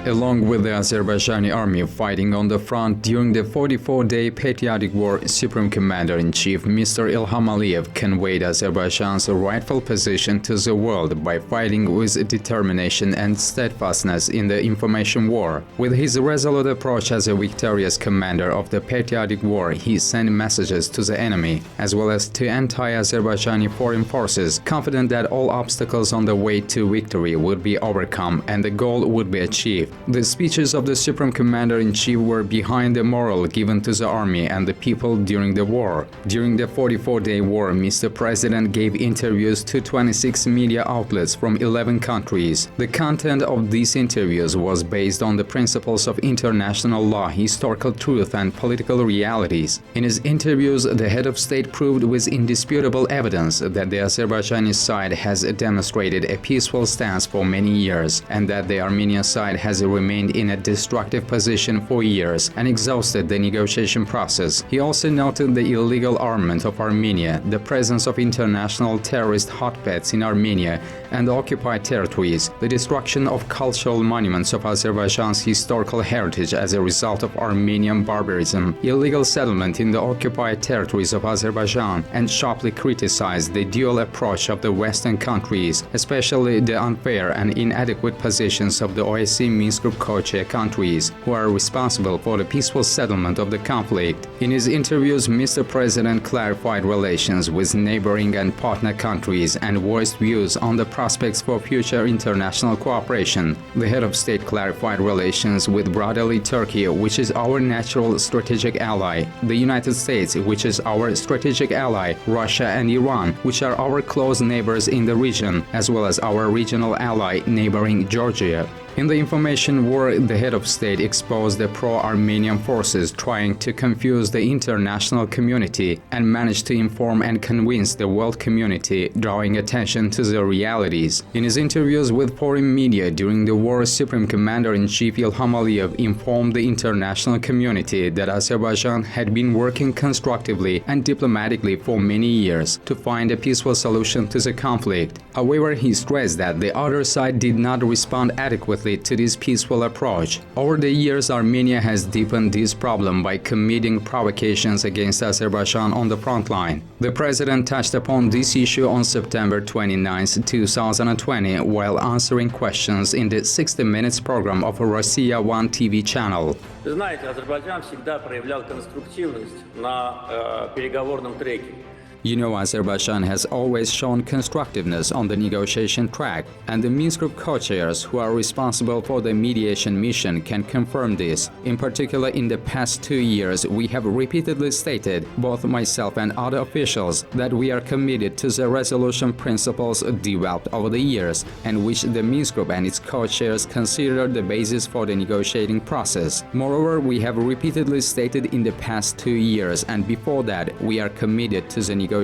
Along with the Azerbaijani army fighting on the front during the 44-day patriotic war, Supreme Commander-in-Chief Mr. Ilham Aliyev conveyed Azerbaijan's rightful position to the world by fighting with determination and steadfastness in the information war. With his resolute approach as a victorious commander of the patriotic war, he sent messages to the enemy, as well as to anti-Azerbaijani foreign forces, confident that all obstacles on the way to victory would be overcome and the goal would be achieved. The speeches of the Supreme Commander-in-Chief were behind the morale given to the army and the people during the war. During the 44-day war, Mr. President gave interviews to 26 media outlets from 11 countries. The content of these interviews was based on the principles of international law, historical truth, and political realities. In his interviews, the head of state proved with indisputable evidence that the Azerbaijani side has demonstrated a peaceful stance for many years, and that the Armenian side has remained in a destructive position for years and exhausted the negotiation process. He also noted the illegal armament of Armenia, the presence of international terrorist hotbeds in Armenia and the occupied territories, the destruction of cultural monuments of Azerbaijan's historical heritage as a result of Armenian barbarism, illegal settlement in the occupied territories of Azerbaijan, and sharply criticized the dual approach of the Western countries, especially the unfair and inadequate positions of the OSCE Minsk Group co-chair countries, who are responsible for the peaceful settlement of the conflict. In his interviews, Mr. President clarified relations with neighboring and partner countries and voiced views on the prospects for future international cooperation. The head of state clarified relations with brotherly Turkey, which is our natural strategic ally, the United States, which is our strategic ally, Russia and Iran, which are our close neighbors in the region, as well as our regional ally neighboring Georgia. In the information war, the head of state exposed the pro-Armenian forces trying to confuse the international community and managed to inform and convince the world community, drawing attention to the realities. In his interviews with foreign media during the war, Supreme Commander-in-Chief Ilham Aliyev informed the international community that Azerbaijan had been working constructively and diplomatically for many years to find a peaceful solution to the conflict. However, he stressed that the other side did not respond adequately to this peaceful approach. Over the years, Armenia has deepened this problem by committing provocations against Azerbaijan on the front line. The president touched upon this issue on September 29, 2020, while answering questions in the 60 Minutes program of Rossiya 1 TV channel. Вы знаете, Азербайджан всегда проявлял конструктивность на переговорном треке. You know, Azerbaijan has always shown constructiveness on the negotiation track, and the Minsk Group co-chairs who are responsible for the mediation mission can confirm this. In particular, in the past 2 years, we have repeatedly stated, both myself and other officials, that we are committed to the resolution principles developed over the years, and which the Minsk Group and its co-chairs consider the basis for the negotiating process. Moreover, we have repeatedly stated in the past 2 years and before that, we are committed to the negotiation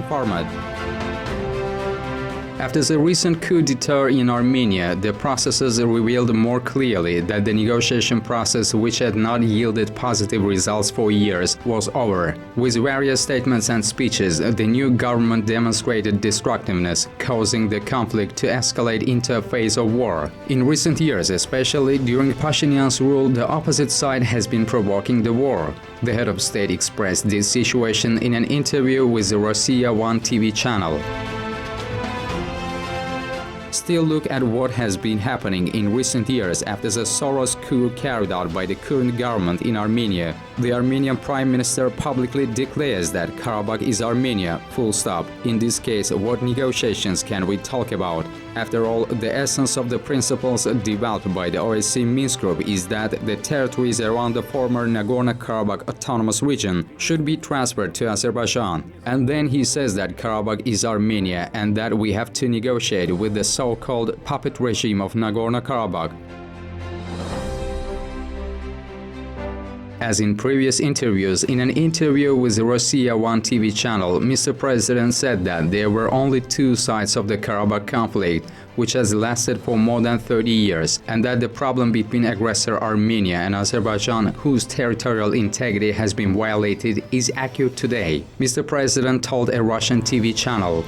format. After the recent coup d'etat in Armenia, the processes revealed more clearly that the negotiation process, which had not yielded positive results for years, was over. With various statements and speeches, the new government demonstrated destructiveness, causing the conflict to escalate into a phase of war. In recent years, especially during Pashinyan's rule, the opposite side has been provoking the war. The head of state expressed this situation in an interview with the Rossiya 1 TV channel. Still, look at what has been happening in recent years after the Soros coup carried out by the current government in Armenia. The Armenian Prime Minister publicly declares that Karabakh is Armenia, full stop. In this case, what negotiations can we talk about? After all, the essence of the principles developed by the OSCE Minsk Group is that the territories around the former Nagorno-Karabakh autonomous region should be transferred to Azerbaijan. And then he says that Karabakh is Armenia and that we have to negotiate with the so-called puppet regime of Nagorno-Karabakh. As in previous interviews, in an interview with the Rossiya 1 TV channel, Mr. President said that there were only two sides of the Karabakh conflict, which has lasted for more than 30 years, and that the problem between aggressor Armenia and Azerbaijan, whose territorial integrity has been violated, is acute today, Mr. President told a Russian TV channel.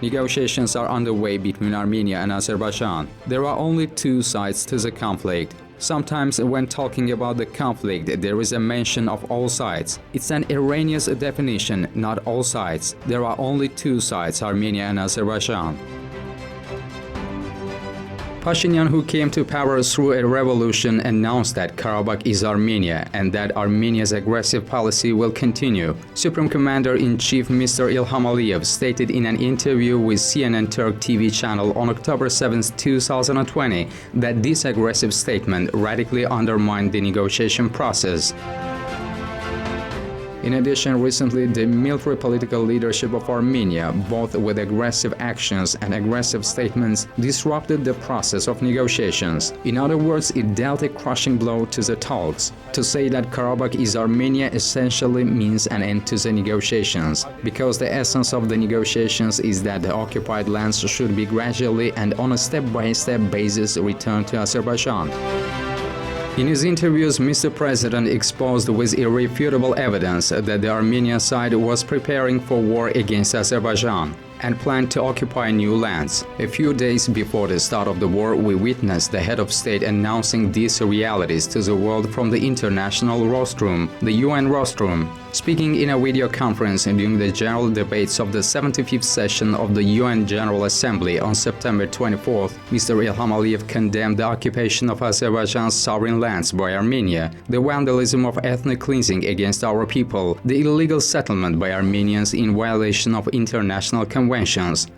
Negotiations are underway between Armenia and Azerbaijan. There are only two sides to the conflict. Sometimes when talking about the conflict, there is a mention of all sides. It's an erroneous definition, not all sides. There are only two sides, Armenia and Azerbaijan. Pashinyan, who came to power through a revolution, announced that Karabakh is Armenia and that Armenia's aggressive policy will continue. Supreme Commander-in-Chief Mr. İlham Aliyev stated in an interview with CNN Turk TV channel on October 7, 2020, that this aggressive statement radically undermined the negotiation process. In addition, recently, the military political leadership of Armenia, both with aggressive actions and aggressive statements, disrupted the process of negotiations. In other words, it dealt a crushing blow to the talks. To say that Karabakh is Armenia essentially means an end to the negotiations, because the essence of the negotiations is that the occupied lands should be gradually and on a step-by-step basis returned to Azerbaijan. In his interviews, Mr. President exposed with irrefutable evidence that the Armenian side was preparing for war against Azerbaijan and planned to occupy new lands. A few days before the start of the war, we witnessed the head of state announcing these realities to the world from the international rostrum, the UN rostrum. Speaking in a video conference during the general debates of the 75th session of the UN General Assembly on September 24th, Mr. İlham Aliyev condemned the occupation of Azerbaijan's sovereign lands by Armenia, the vandalism of ethnic cleansing against our people, the illegal settlement by Armenians in violation of international conventions,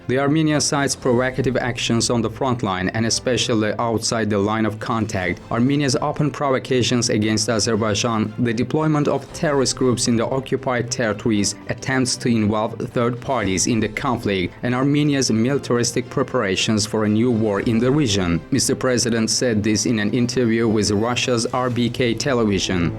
the Armenian side's provocative actions on the front line and especially outside the line of contact, Armenia's open provocations against Azerbaijan, the deployment of terrorist groups in the occupied territories, attempts to involve third parties in the conflict, and Armenia's militaristic preparations for a new war in the region. Mr. President said this in an interview with Russia's RBK television.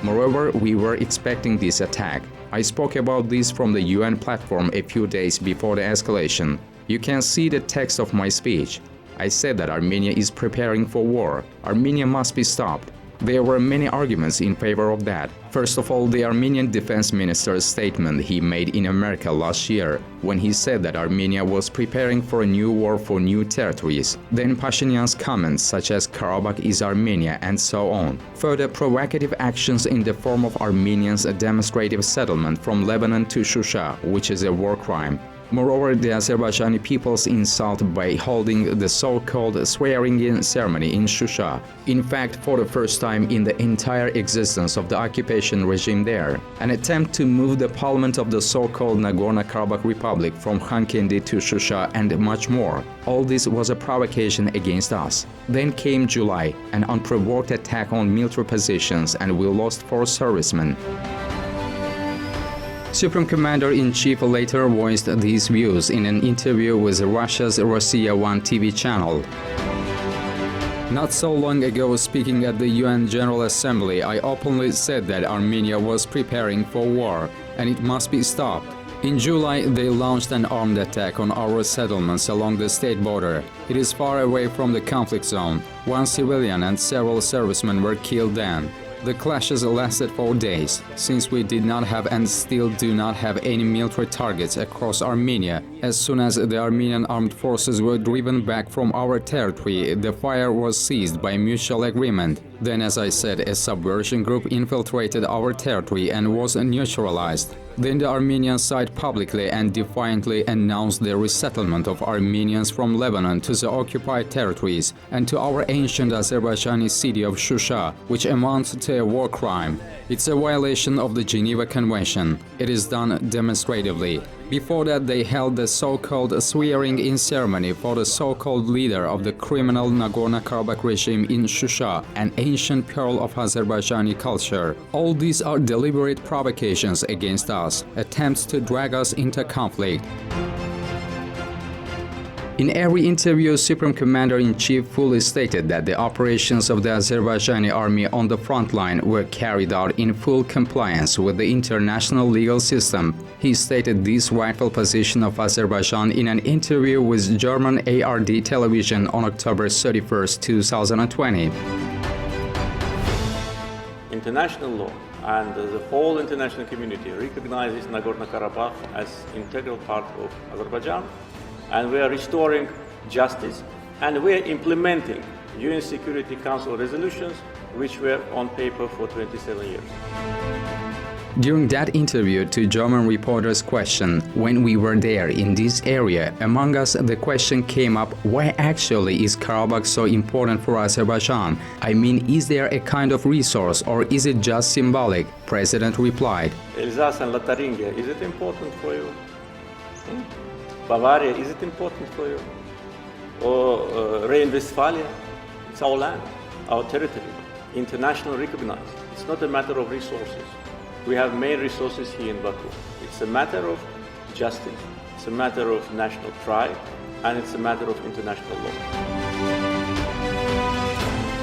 Moreover, we were expecting this attack. I spoke about this from the UN platform a few days before the escalation. You can see the text of my speech. I said that Armenia is preparing for war. Armenia must be stopped. There were many arguments in favor of that. First of all, the Armenian defense minister's statement he made in America last year, when he said that Armenia was preparing for a new war for new territories. Then Pashinyan's comments such as Karabakh is Armenia and so on. Further provocative actions in the form of Armenians' demonstrative settlement from Lebanon to Shusha, which is a war crime. Moreover, the Azerbaijani people's insult by holding the so-called swearing-in ceremony in Shusha, in fact for the first time in the entire existence of the occupation regime there, an attempt to move the parliament of the so-called Nagorno-Karabakh Republic from Khankendi to Shusha, and much more. All this was a provocation against us. Then came July, an unprovoked attack on military positions, and we lost 4 servicemen. Supreme Commander-in-Chief later voiced these views in an interview with Russia's Rossiya 1 TV channel. Not so long ago, speaking at the UN General Assembly, I openly said that Armenia was preparing for war, and it must be stopped. In July, they launched an armed attack on our settlements along the state border. It is far away from the conflict zone. 1 civilian and several servicemen were killed then. The clashes lasted 4 days. Since we did not have and still do not have any military targets across Armenia, as soon as the Armenian armed forces were driven back from our territory, the fire was ceased by mutual agreement. Then, as I said, a subversion group infiltrated our territory and was neutralized. Then the Armenian side publicly and defiantly announced the resettlement of Armenians from Lebanon to the occupied territories and to our ancient Azerbaijani city of Shusha, which amounts to a war crime. It's a violation of the Geneva Convention. It is done demonstratively. Before that, they held the so-called swearing-in ceremony for the so-called leader of the criminal Nagorno-Karabakh regime in Shusha, an ancient pearl of Azerbaijani culture. All these are deliberate provocations against us, attempts to drag us into conflict. In every interview, Supreme Commander-in-Chief fully stated that the operations of the Azerbaijani army on the front line were carried out in full compliance with the international legal system. He stated this rightful position of Azerbaijan in an interview with German ARD television on October 31, 2020. International law and the whole international community recognizes Nagorno-Karabakh as integral part of Azerbaijan, and we are restoring justice, and we are implementing UN Security Council resolutions which were on paper for 27 years. During that interview to German reporters' question, when we were there in this area, among us the question came up, why actually is Karabakh so important for Azerbaijan? I mean, is there a kind of resource or is it just symbolic? President replied, Alsace and Lotharingia, is it important for you? Bavaria, is it important for you? Or Rhine-Westphalia? It's our land, our territory, internationally recognized. It's not a matter of resources. We have main resources here in Baku. It's a matter of justice, it's a matter of national pride, and it's a matter of international law.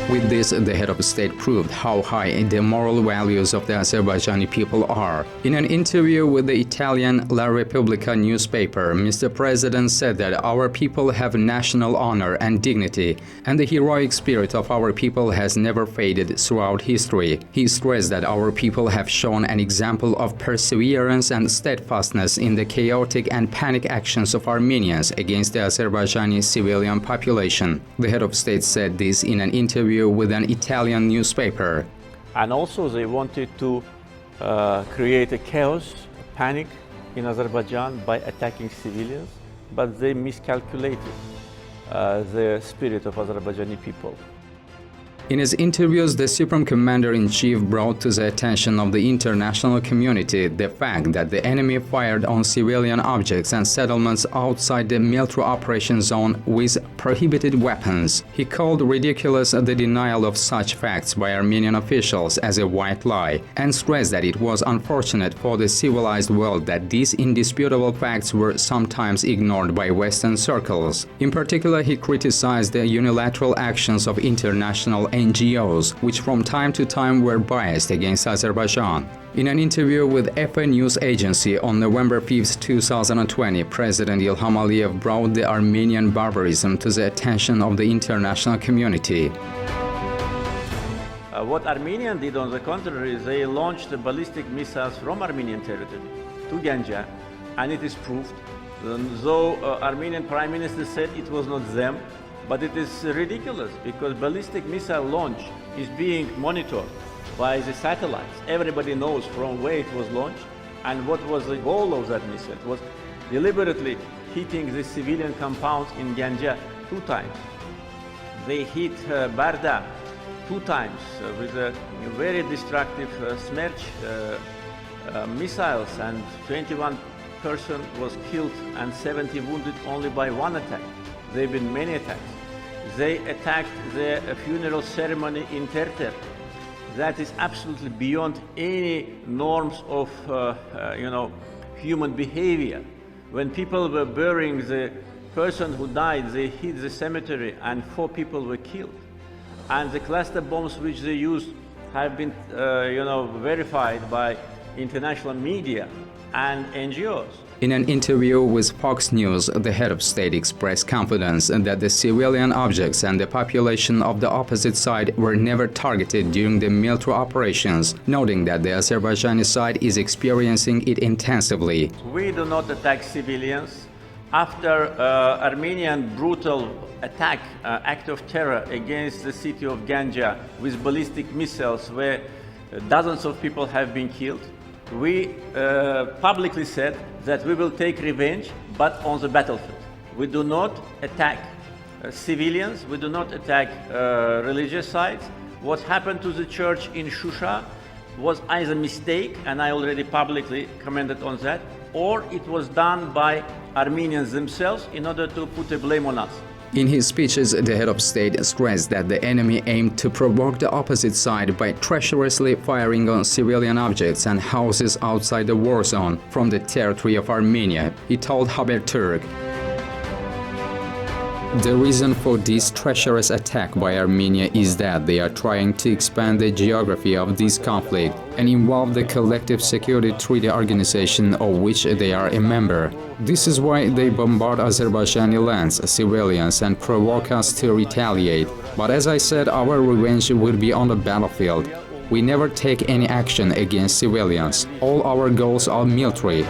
With this, the head of state proved how high the moral values of the Azerbaijani people are. In an interview with the Italian La Repubblica newspaper, Mr. President said that our people have national honor and dignity, and the heroic spirit of our people has never faded throughout history. He stressed that our people have shown an example of perseverance and steadfastness in the chaotic and panic actions of Armenians against the Azerbaijani civilian population. The head of state said this in an interview with an Italian newspaper. And also they wanted to create a chaos, a panic in Azerbaijan by attacking civilians, but they miscalculated the spirit of Azerbaijani people. In his interviews, the Supreme Commander-in-Chief brought to the attention of the international community the fact that the enemy fired on civilian objects and settlements outside the military operation zone with prohibited weapons. He called ridiculous the denial of such facts by Armenian officials as a white lie, and stressed that it was unfortunate for the civilized world that these indisputable facts were sometimes ignored by Western circles. In particular, he criticized the unilateral actions of international NGOs, which from time to time were biased against Azerbaijan. In an interview with FA News Agency on November 5, 2020, President İlham Aliyev brought the Armenian barbarism to the attention of the international community. What Armenia did, on the contrary, they launched the ballistic missiles from Armenian territory to Ganja, and it is proved. Though Armenian Prime Minister said it was not them, but it is ridiculous because ballistic missile launch is being monitored by the satellites. Everybody knows from where it was launched and what was the goal of that missile. It was deliberately hitting the civilian compounds in Ganja 2 times. They hit Barda 2 times with a very destructive Smerch missiles, and 21 person was killed and 70 wounded only by 1 attack. There have been many attacks. They attacked the funeral ceremony in Terter. That is absolutely beyond any norms of human behavior. When people were burying the person who died, they hit the cemetery and 4 people were killed. And the cluster bombs which they used have been verified by international media and NGOs. In an interview with Fox News, the head of state expressed confidence that the civilian objects and the population of the opposite side were never targeted during the military operations, noting that the Azerbaijani side is experiencing it intensively. We do not attack civilians. After Armenian brutal attack, act of terror against the city of Ganja with ballistic missiles where dozens of people have been killed, we publicly said that we will take revenge, but on the battlefield. We do not attack civilians, we do not attack religious sites. What happened to the church in Shusha was either a mistake, and I already publicly commented on that, or it was done by Armenians themselves in order to put a blame on us. In his speeches, the head of state stressed that the enemy aimed to provoke the opposite side by treacherously firing on civilian objects and houses outside the war zone from the territory of Armenia, he told Haberturk. The reason for this treacherous attack by Armenia is that they are trying to expand the geography of this conflict and involve the Collective Security Treaty Organization of which they are a member. This is why they bombard Azerbaijani lands, civilians, and provoke us to retaliate. But as I said, our revenge will be on the battlefield. We never take any action against civilians. All our goals are military.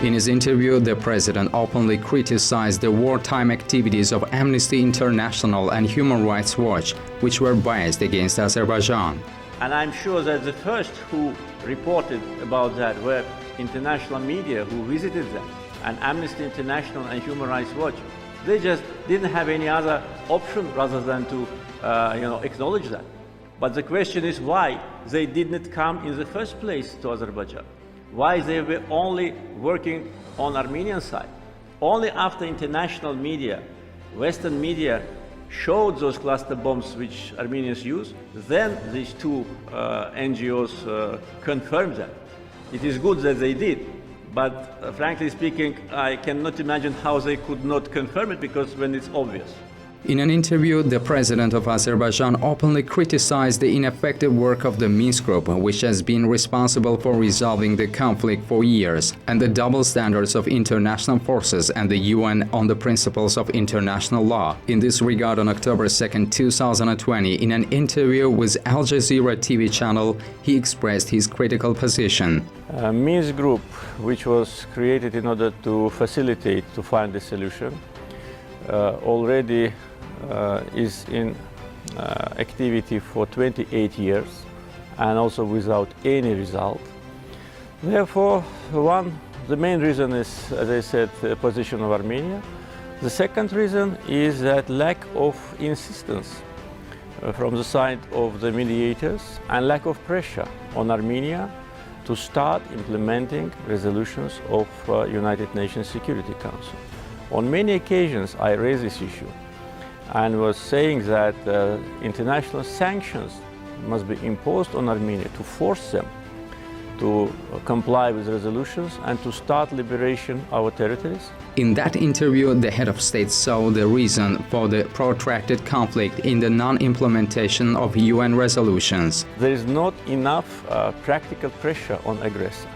In his interview, the president openly criticized the wartime activities of Amnesty International and Human Rights Watch, which were biased against Azerbaijan. And I'm sure that the first who reported about that were international media who visited them, and Amnesty International and Human Rights Watch. They just didn't have any other option rather than to acknowledge that. But the question is why they didn't come in the first place to Azerbaijan. Why they were only working on Armenian side. Only after international media, Western media, showed those cluster bombs which Armenians use, then these two NGOs confirmed that. It is good that they did, but frankly speaking, I cannot imagine how they could not confirm it, because when it's obvious. In an interview, the president of Azerbaijan openly criticized the ineffective work of the Minsk Group, which has been responsible for resolving the conflict for years, and the double standards of international forces and the UN on the principles of international law. In this regard, on October 2, 2020, in an interview with Al Jazeera TV channel, he expressed his critical position. Minsk Group, which was created in order to facilitate to find a solution, already is in activity for 28 years and also without any result. Therefore, the main reason is, as I said, the position of Armenia. The second reason is that lack of insistence from the side of the mediators and lack of pressure on Armenia to start implementing resolutions of United Nations Security Council. On many occasions I raised this issue and was saying that international sanctions must be imposed on Armenia to force them to comply with resolutions and to start liberation of our territories. In that interview, the head of state saw the reason for the protracted conflict in the non-implementation of UN resolutions. There is not enough practical pressure on aggressor.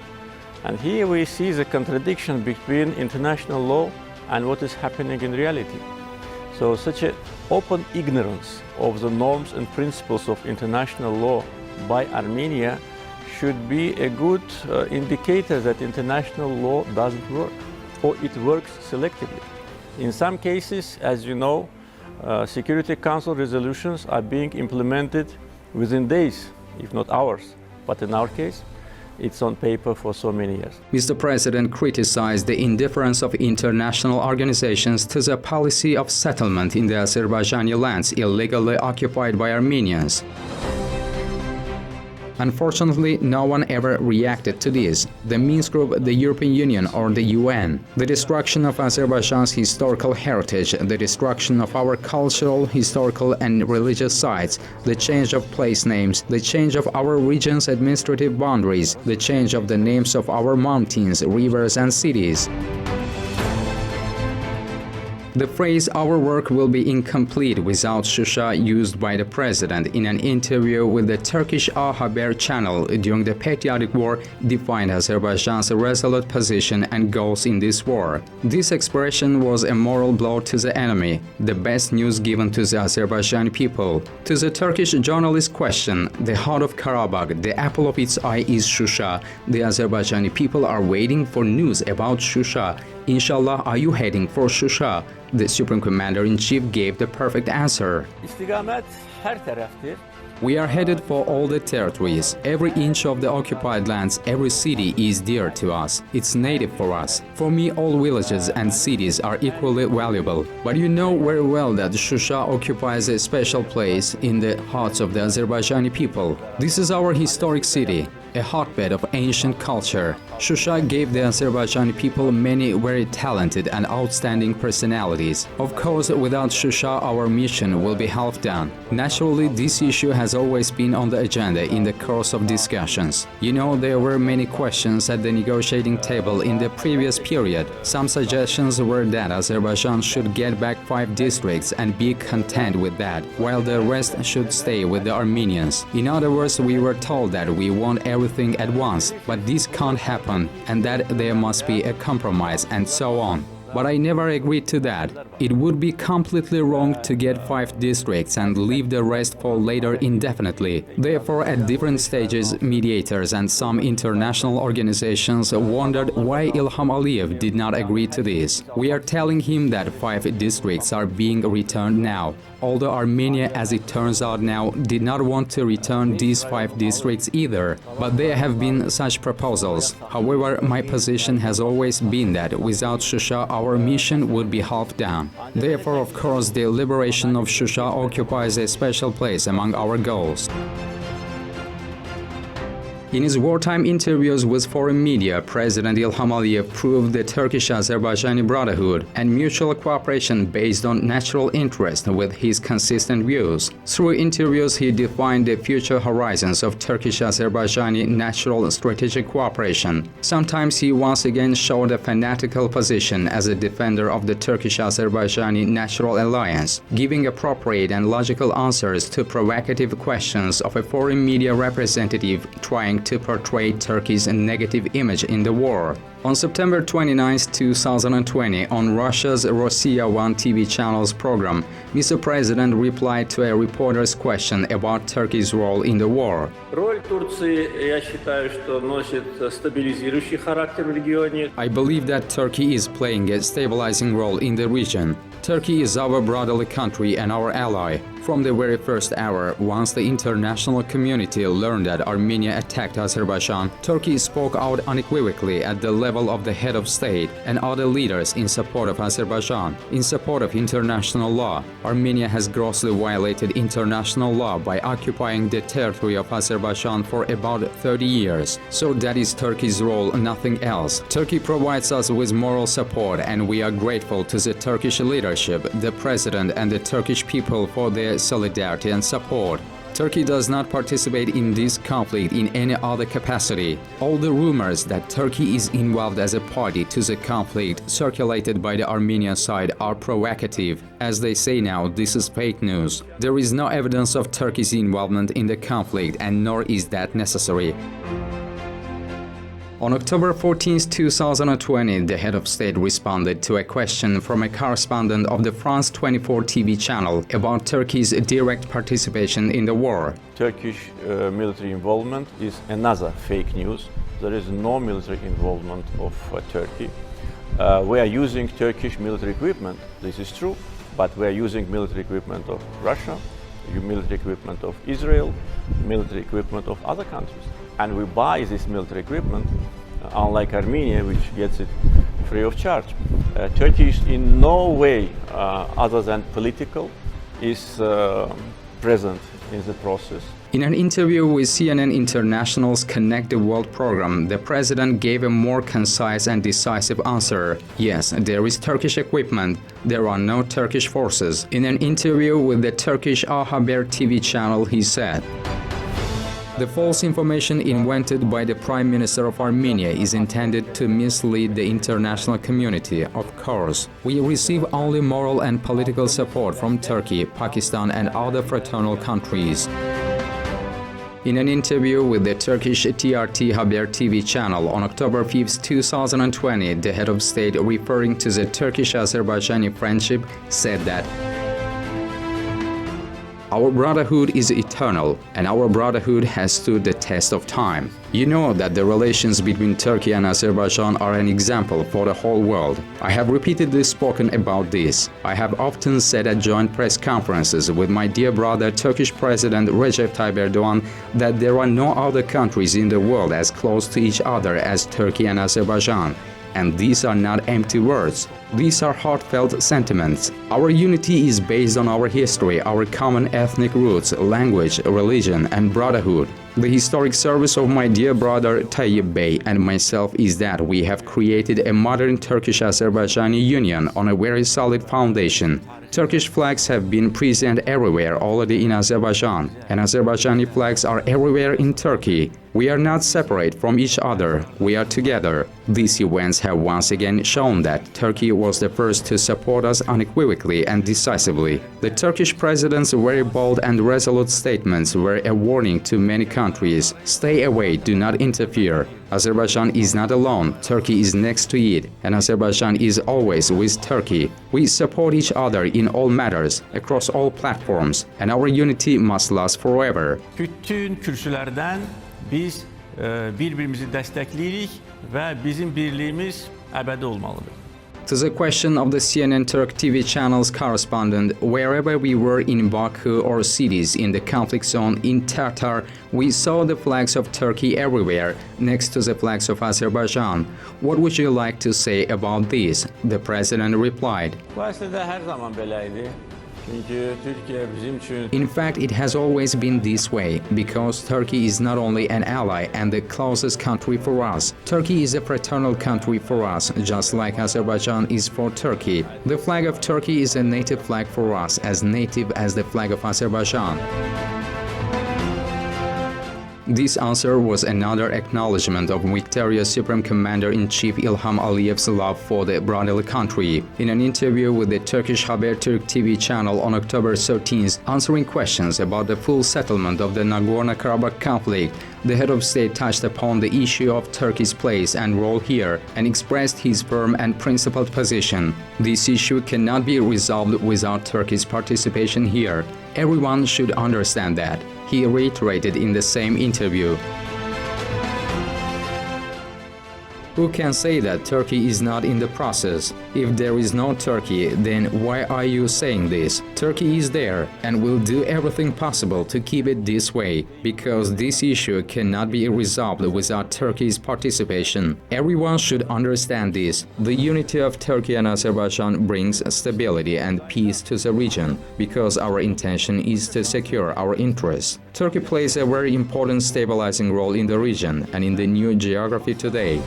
And here we see the contradiction between international law and what is happening in reality. So such an open ignorance of the norms and principles of international law by Armenia should be a good indicator that international law doesn't work, or it works selectively. In some cases, as you know, Security Council resolutions are being implemented within days, if not hours. But in our case, it's on paper for so many years. Mr. President criticized the indifference of international organizations to the policy of settlement in the Azerbaijani lands illegally occupied by Armenians. Unfortunately, no one ever reacted to this. The Minsk Group, the European Union or the UN. The destruction of Azerbaijan's historical heritage, the destruction of our cultural, historical and religious sites, the change of place names, the change of our region's administrative boundaries, the change of the names of our mountains, rivers and cities. The phrase "our work will be incomplete without Shusha" used by the president in an interview with the Turkish A Haber channel during the patriotic war defined Azerbaijan's resolute position and goals in this war. This expression was a moral blow to the enemy, the best news given to the Azerbaijani people. To the Turkish journalist's question, the heart of Karabakh, the apple of its eye is Shusha. The Azerbaijani people are waiting for news about Shusha. Inshallah, are you heading for Shusha? The Supreme Commander-in-Chief gave the perfect answer. İstikamet her taraftir. We are headed for all the territories. Every inch of the occupied lands, every city is dear to us. It's native for us. For me, all villages and cities are equally valuable. But you know very well that Shusha occupies a special place in the hearts of the Azerbaijani people. This is our historic city, a hotbed of ancient culture. Shusha gave the Azerbaijani people many very talented and outstanding personalities. Of course, without Shusha, our mission will be half done. Naturally, this issue has always been on the agenda in the course of discussions. You know, there were many questions at the negotiating table in the previous period. Some suggestions were that Azerbaijan should get back 5 districts and be content with that, while the rest should stay with the Armenians. In other words, we were told that we want everything at once, but this can't happen, and that there must be a compromise and so on. But I never agreed to that. It would be completely wrong to get 5 districts and leave the rest for later indefinitely. Therefore, at different stages, mediators and some international organizations wondered why Ilham Aliyev did not agree to this. We are telling him that 5 districts are being returned now. Although Armenia, as it turns out now, did not want to return these 5 districts either, but there have been such proposals. However, my position has always been that without Shusha, our mission would be half done. Therefore, of course, the liberation of Shusha occupies a special place among our goals. In his wartime interviews with foreign media, President Ilham Aliyev proved the Turkish-Azerbaijani brotherhood and mutual cooperation based on natural interest with his consistent views. Through interviews, he defined the future horizons of Turkish-Azerbaijani natural strategic cooperation. Sometimes he once again showed a fanatical position as a defender of the Turkish-Azerbaijani natural alliance, giving appropriate and logical answers to provocative questions of a foreign media representative trying to portray Turkey's negative image in the war. On September 29, 2020, on Russia's Rossiya 1 TV channel's program, Mr. President replied to a reporter's question about Turkey's role in the war. Роль Турции, я считаю, что носит стабилизирующий характер в регионе. I believe that Turkey is playing a stabilizing role in the region. Turkey is our brotherly country and our ally. From the very first hour, once the international community learned that Armenia attacked Azerbaijan, Turkey spoke out unequivocally at the level of the head of state and other leaders in support of Azerbaijan, in support of international law. Armenia has grossly violated international law by occupying the territory of Azerbaijan for about 30 years. So that is Turkey's role, nothing else. Turkey provides us with moral support, and we are grateful to the Turkish leadership, the president, and the Turkish people for their solidarity and support. Turkey does not participate in this conflict in any other capacity. All the rumors that Turkey is involved as a party to the conflict circulated by the Armenian side are provocative. As they say now, this is fake news. There is no evidence of Turkey's involvement in the conflict, and nor is that necessary. On October 14, 2020, the head of state responded to a question from a correspondent of the France 24 TV channel about Turkey's direct participation in the war. Turkish military involvement is another fake news. There is no military involvement of Turkey. We are using Turkish military equipment, this is true, but we are using military equipment of Russia, military equipment of Israel, military equipment of other countries. And we buy this military equipment, unlike Armenia, which gets it free of charge. Turkey is in no way, other than political, is present in the process. In an interview with CNN International's Connect the World program, the president gave a more concise and decisive answer. Yes, there is Turkish equipment. There are no Turkish forces. In an interview with the Turkish A Haber TV channel, he said, "The false information invented by the Prime Minister of Armenia is intended to mislead the international community. Of course, we receive only moral and political support from Turkey, Pakistan, and other fraternal countries." In an interview with the Turkish TRT Haber TV channel on October 5, 2020, the head of state, referring to the Turkish-Azerbaijani friendship, said that our brotherhood is eternal, and our brotherhood has stood the test of time. You know that the relations between Turkey and Azerbaijan are an example for the whole world. I have repeatedly spoken about this. I have often said at joint press conferences with my dear brother Turkish President Recep Tayyip Erdogan that there are no other countries in the world as close to each other as Turkey and Azerbaijan. And these are not empty words. These are heartfelt sentiments. Our unity is based on our history, our common ethnic roots, language, religion, and brotherhood. The historic service of my dear brother Tayyip Bey and myself is that we have created a modern Turkish-Azerbaijani union on a very solid foundation. Turkish flags have been present everywhere already in Azerbaijan, and Azerbaijani flags are everywhere in Turkey. We are not separate from each other, we are together. These events have once again shown that Turkey was the first to support us unequivocally and decisively. The Turkish president's very bold and resolute statements were a warning to many countries countries. Stay away, do not interfere. Azerbaijan is not alone, Turkey is next to it, and Azerbaijan is always with Turkey. We support each other in all matters, across all platforms, and our unity must last forever. Bütün kürsülerden biz birbirimizi destekleyirik ve bizim birliğimiz ebedi olmalıdır. To the question of the CNN Turk TV channel's correspondent, wherever we were in Baku or cities in the conflict zone in Tatar, we saw the flags of Turkey everywhere, next to the flags of Azerbaijan. What would you like to say about this? The president replied. Bu aslında her zaman böyleydi. Çünkü Türkiye bizim için In fact, it has always been this way, because Turkey is not only an ally and the closest country for us. Turkey is a fraternal country for us, just like Azerbaijan is for Turkey. The flag of Turkey is a native flag for us, as native as the flag of Azerbaijan. This answer was another acknowledgement of Victoria's Supreme Commander-in-Chief İlham Aliyev's love for the brotherly country. In an interview with the Turkish Habertürk TV channel on October 13th, answering questions about the full settlement of the Nagorno-Karabakh conflict, the head of state touched upon the issue of Turkey's place and role here and expressed his firm and principled position. This issue cannot be resolved without Turkey's participation here. Everyone should understand that, he reiterated in the same interview. Who can say that Turkey is not in the process? If there is no Turkey, then why are you saying this? Turkey is there and will do everything possible to keep it this way, because this issue cannot be resolved without Turkey's participation. Everyone should understand this. The unity of Turkey and Azerbaijan brings stability and peace to the region, because our intention is to secure our interests. Turkey plays a very important stabilizing role in the region and in the new geography today.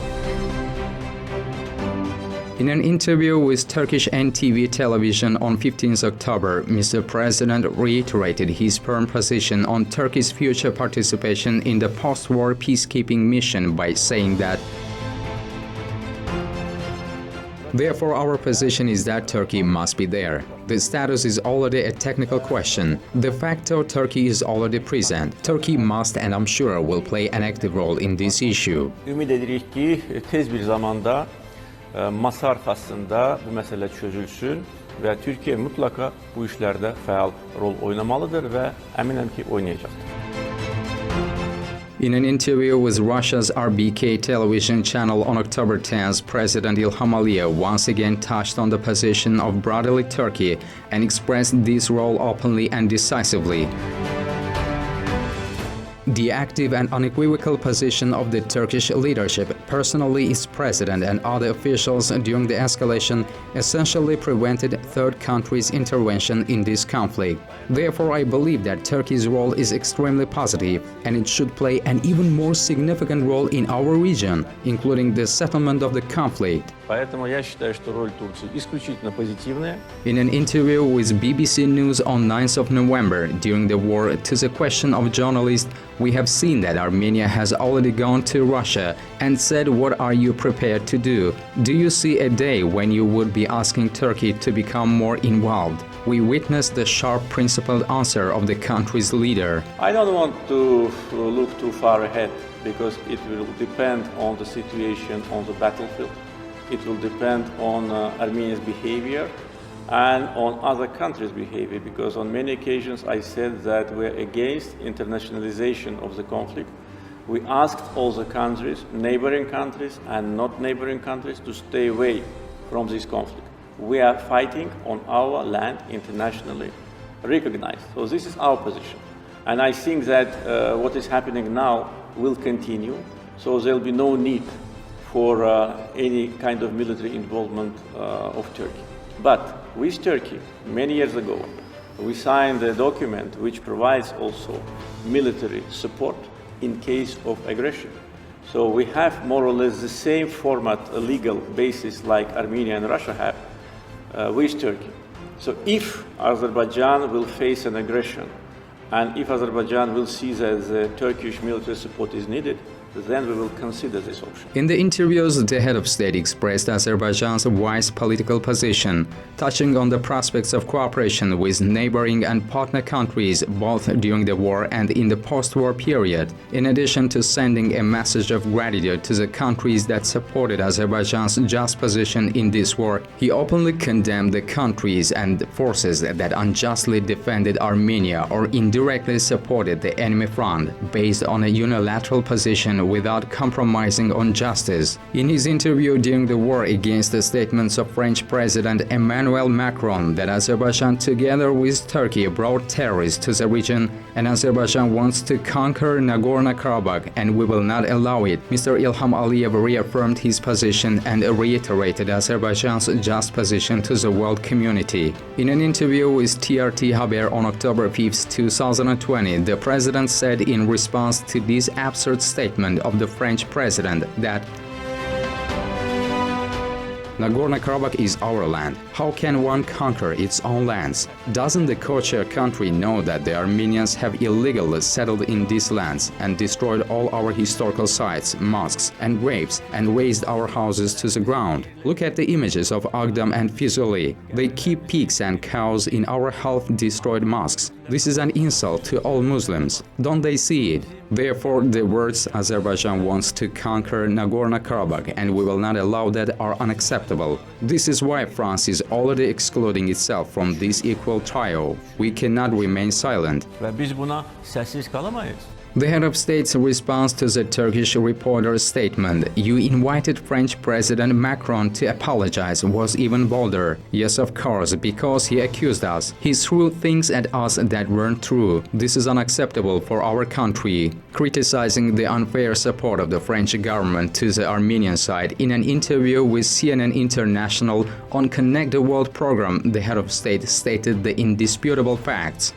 In an interview with Turkish NTV television on 15 October, Mr. President reiterated his firm position on Turkey's future participation in the post-war peacekeeping mission by saying that, "Therefore, our position is that Turkey must be there. The status is already a technical question. De facto, Turkey is already present. Turkey must and I'm sure will play an active role in this issue." ümid edirik ki tez bir zamanda masa arkasında bu mesele çözülsün ve Türkiye mutlaka bu işlerde faal rol oynamalıdır ve eminim ki oynayacaktır. In an interview with Russia's RBK television channel on October 10th, President İlham Aliyev once again touched on the position of brotherly Turkey and expressed this role openly and decisively. The active and unequivocal position of the Turkish leadership, personally its president and other officials during the escalation, essentially prevented third countries' intervention in this conflict. Therefore, I believe that Turkey's role is extremely positive, and it should play an even more significant role in our region, including the settlement of the conflict. Поэтому я считаю, что роль Турции исключительно позитивная. In an interview with BBC News on 9th of November, during the war, to the question of journalists, we have seen that Armenia has already gone to Russia and said, "What are you prepared to do? Do you see a day when you would be asking Turkey to become more involved?" We witnessed the sharp, principled answer of the country's leader. I don't want to look too far ahead because it will depend on the situation on the battlefield. It will depend on Armenia's behavior and on other countries' behavior, because on many occasions I said that we're against internationalization of the conflict. We asked all the countries, neighboring countries and not neighboring countries, to stay away from this conflict. We are fighting on our land, internationally recognized. So this is our position. And I think that what is happening now will continue, so there will be no need for any kind of military involvement of Turkey. But with Turkey, many years ago, we signed a document which provides also military support in case of aggression. So we have more or less the same format, a legal basis like Armenia and Russia have with Turkey. So if Azerbaijan will face an aggression, and if Azerbaijan will see that the Turkish military support is needed, then we will consider this option. In the interviews, the head of state expressed Azerbaijan's wise political position, touching on the prospects of cooperation with neighboring and partner countries both during the war and in the post-war period. In addition to sending a message of gratitude to the countries that supported Azerbaijan's just position in this war, he openly condemned the countries and forces that unjustly defended Armenia or indirectly supported the enemy front based on a unilateral position without compromising on justice. In his interview during the war against the statements of French President Emmanuel Macron that Azerbaijan together with Turkey brought terrorists to the region and Azerbaijan wants to conquer Nagorno-Karabakh and we will not allow it, Mr. Ilham Aliyev reaffirmed his position and reiterated Azerbaijan's just position to the world community. In an interview with TRT Haber on October 5, 2020, the president said in response to this absurd statement of the French president that Nagorno-Karabakh is our land. How can one conquer its own lands? Doesn't the co-chair country know that the Armenians have illegally settled in these lands and destroyed all our historical sites, mosques and graves and razed our houses to the ground? Look at the images of Agdam and Fizuli. They keep pigs and cows in our half-destroyed mosques. This is an insult to all Muslims. Don't they see it? Therefore, the words Azerbaijan wants to conquer Nagorno-Karabakh and we will not allow that are unacceptable. This is why France is already excluding itself from this equal trio. We cannot remain silent. Və biz buna səssiz qalamayız. The head of state's response to the Turkish reporter's statement, "You invited French President Macron to apologize," was even bolder. Yes, of course, because he accused us. He threw things at us that weren't true. This is unacceptable for our country. Criticizing the unfair support of the French government to the Armenian side in an interview with CNN International on Connect the World program, the head of state stated the indisputable facts.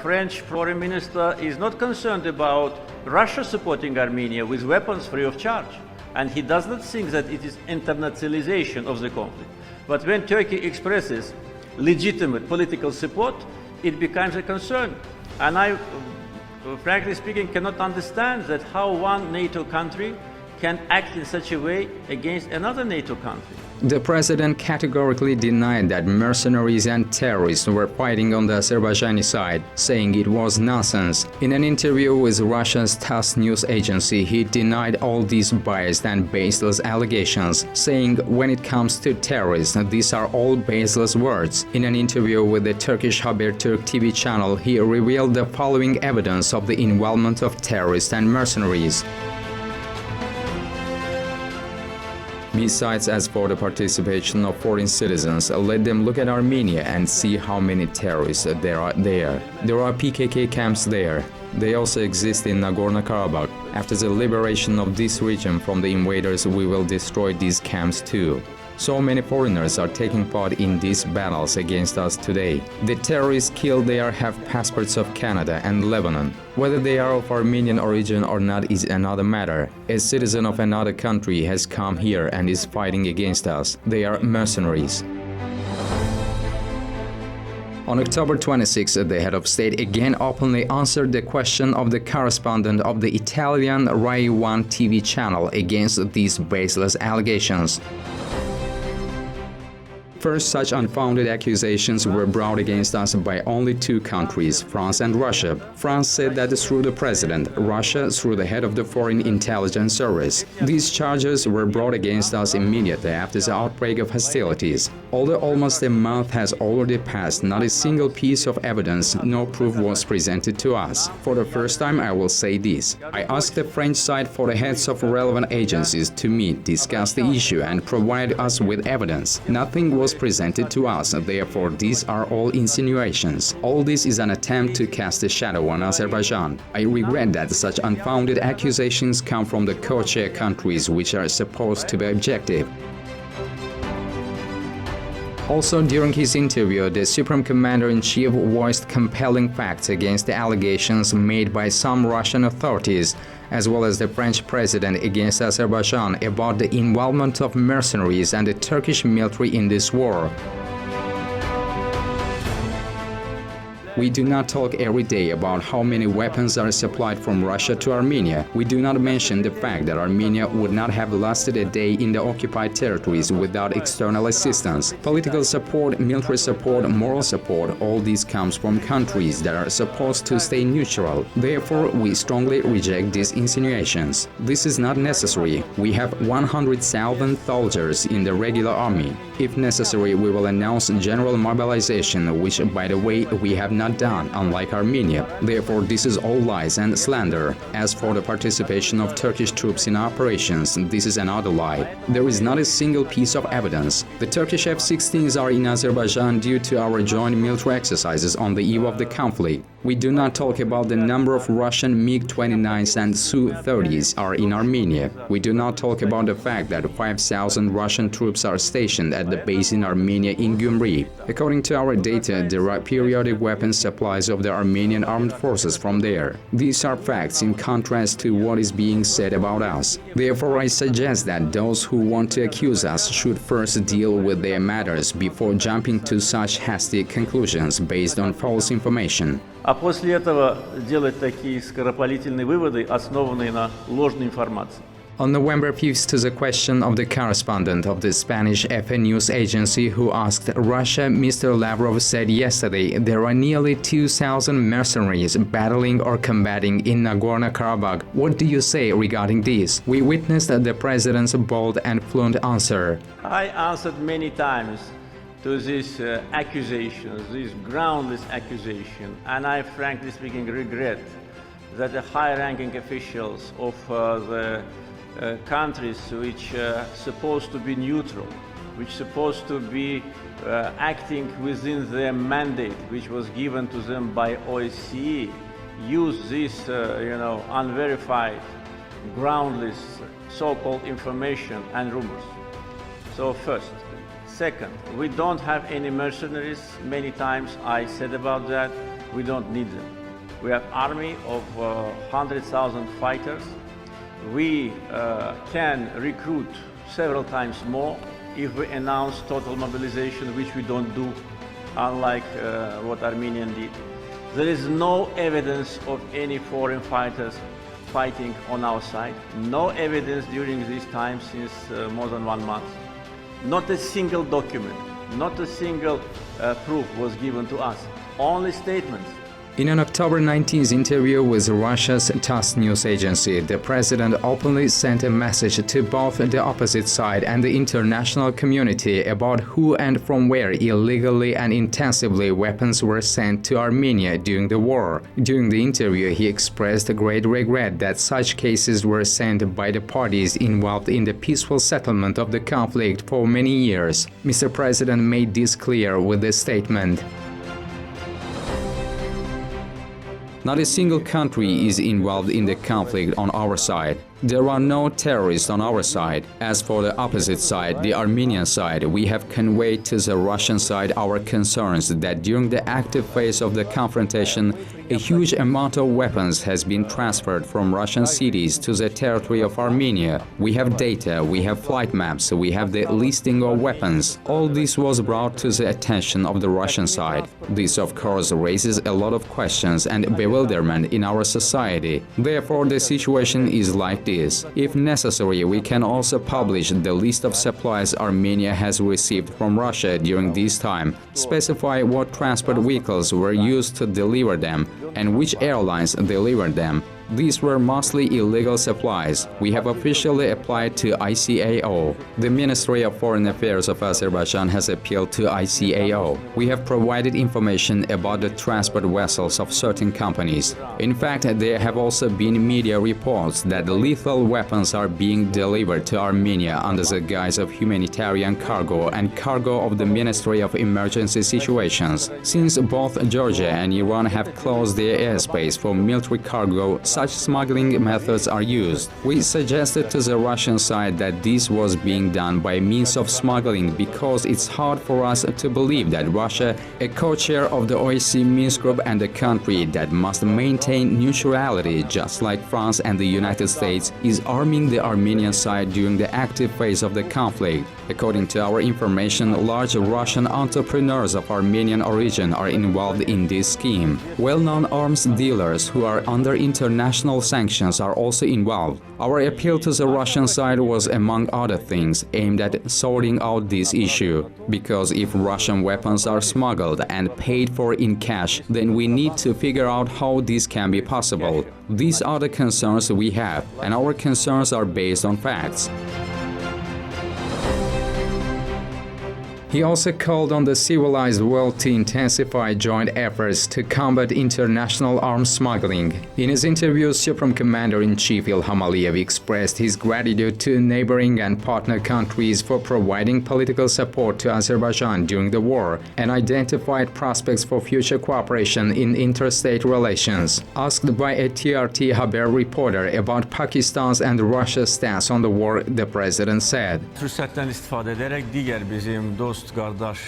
French foreign minister is not concerned about Russia supporting Armenia with weapons free of charge. And he does not think that it is internationalization of the conflict. But when Turkey expresses legitimate political support, it becomes a concern. And I, frankly speaking, cannot understand that how one NATO country can act in such a way against another NATO country. The president categorically denied that mercenaries and terrorists were fighting on the Azerbaijani side, saying it was nonsense. In an interview with Russia's TASS news agency, he denied all these biased and baseless allegations, saying when it comes to terrorists, these are all baseless words. In an interview with the Turkish Habertürk TV channel, he revealed the following evidence of the involvement of terrorists and mercenaries. Besides, as for the participation of foreign citizens, let them look at Armenia and see how many terrorists there are there. There are PKK camps there. They also exist in Nagorno-Karabakh. After the liberation of this region from the invaders, we will destroy these camps too. So many foreigners are taking part in these battles against us today. The terrorists killed there have passports of Canada and Lebanon. Whether they are of Armenian origin or not is another matter. A citizen of another country has come here and is fighting against us. They are mercenaries. On October 26, the head of state again openly answered the question of the correspondent of the Italian Rai 1 TV channel against these baseless allegations. First, such unfounded accusations were brought against us by only two countries, France and Russia. France said that through the president, Russia through the head of the Foreign Intelligence Service. These charges were brought against us immediately after the outbreak of hostilities. Although almost a month has already passed, not a single piece of evidence, no proof was presented to us. For the first time, I will say this. I asked the French side for the heads of relevant agencies to meet, discuss the issue, and provide us with evidence. Nothing was presented to us, therefore these are all insinuations. All this is an attempt to cast a shadow on Azerbaijan. I regret that such unfounded accusations come from the co-chair countries which are supposed to be objective. Also, during his interview, the Supreme Commander-in-Chief voiced compelling facts against the allegations made by some Russian authorities, as well as the French president against Azerbaijan about the involvement of mercenaries and the Turkish military in this war. We do not talk every day about how many weapons are supplied from Russia to Armenia. We do not mention the fact that Armenia would not have lasted a day in the occupied territories without external assistance. Political support, military support, moral support, all these comes from countries that are supposed to stay neutral. Therefore, we strongly reject these insinuations. This is not necessary. We have 100,000 soldiers in the regular army. If necessary, we will announce general mobilization, which, by the way, we have not done, unlike Armenia. Therefore, this is all lies and slander. As for the participation of Turkish troops in operations, this is another lie. There is not a single piece of evidence. The Turkish F-16s are in Azerbaijan due to our joint military exercises on the eve of the conflict. We do not talk about the number of Russian MiG-29s and Su-30s are in Armenia. We do not talk about the fact that 5,000 Russian troops are stationed at the base in Armenia in Gyumri. According to our data, there are periodic weapons supplies of the Armenian armed forces from there. These are facts in contrast to what is being said about us. Therefore, I suggest that those who want to accuse us should first deal with their matters before jumping to such hasty conclusions based on false information. А после этого делать такие скоропалительные выводы, основанные на ложной информации. On November 5th, to the question of the correspondent of the Spanish FN news agency who asked Russia, Mr. Lavrov said yesterday there are nearly 2,000 mercenaries battling or combating in Nagorno-Karabakh. What do you say regarding this? We witnessed the president's bold and fluent answer. I answered many times to these accusations, these groundless accusations, and I frankly speaking regret that the high-ranking officials of the countries which are supposed to be neutral, which are supposed to be acting within their mandate, which was given to them by OSCE, use this, unverified, groundless, so-called information and rumors. So first. Second, we don't have any mercenaries. Many times I said about that. We don't need them. We have army of 100,000 fighters. We can recruit several times more if we announce total mobilization, which we don't do, unlike what Armenia did. There is no evidence of any foreign fighters fighting on our side. No evidence during this time since more than 1 month. Not a single document, not a single proof was given to us, only statements. In an October 19th interview with Russia's TASS news agency, the president openly sent a message to both the opposite side and the international community about who and from where illegally and intensively weapons were sent to Armenia during the war. During the interview, he expressed great regret that such cases were sent by the parties involved in the peaceful settlement of the conflict for many years. Mr. President made this clear with this statement. Not a single country is involved in the conflict on our side. There are no terrorists on our side. As for the opposite side, the Armenian side, we have conveyed to the Russian side our concerns that during the active phase of the confrontation, a huge amount of weapons has been transferred from Russian cities to the territory of Armenia. We have data, we have flight maps, we have the listing of weapons. All this was brought to the attention of the Russian side. This, of course, raises a lot of questions and bewilderment in our society. Therefore, the situation is like this. If necessary, we can also publish the list of supplies Armenia has received from Russia during this time, specify what transport vehicles were used to deliver them, and which airlines delivered them. These were mostly illegal supplies. We have officially applied to ICAO. The Ministry of Foreign Affairs of Azerbaijan has appealed to ICAO. We have provided information about the transport vessels of certain companies. In fact, there have also been media reports that lethal weapons are being delivered to Armenia under the guise of humanitarian cargo and cargo of the Ministry of Emergency Situations. Since both Georgia and Iran have closed their airspace for military cargo, such smuggling methods are used. We suggested to the Russian side that this was being done by means of smuggling because it's hard for us to believe that Russia, a co-chair of the OSCE Minsk Group and a country that must maintain neutrality just like France and the United States, is arming the Armenian side during the active phase of the conflict. According to our information, large Russian entrepreneurs of Armenian origin are involved in this scheme. Well-known arms dealers who are under international sanctions are also involved. Our appeal to the Russian side was, among other things, aimed at sorting out this issue. Because if Russian weapons are smuggled and paid for in cash, then we need to figure out how this can be possible. These are the concerns we have, and our concerns are based on facts. He also called on the civilized world to intensify joint efforts to combat international arms smuggling. In his interview, Supreme Commander-in-Chief Ilham Aliyev expressed his gratitude to neighboring and partner countries for providing political support to Azerbaijan during the war and identified prospects for future cooperation in interstate relations. Asked by a TRT Haber reporter about Pakistan's and Russia's stance on the war, the president said, Fırsattan istifade ederek diğer bizim dost kardeş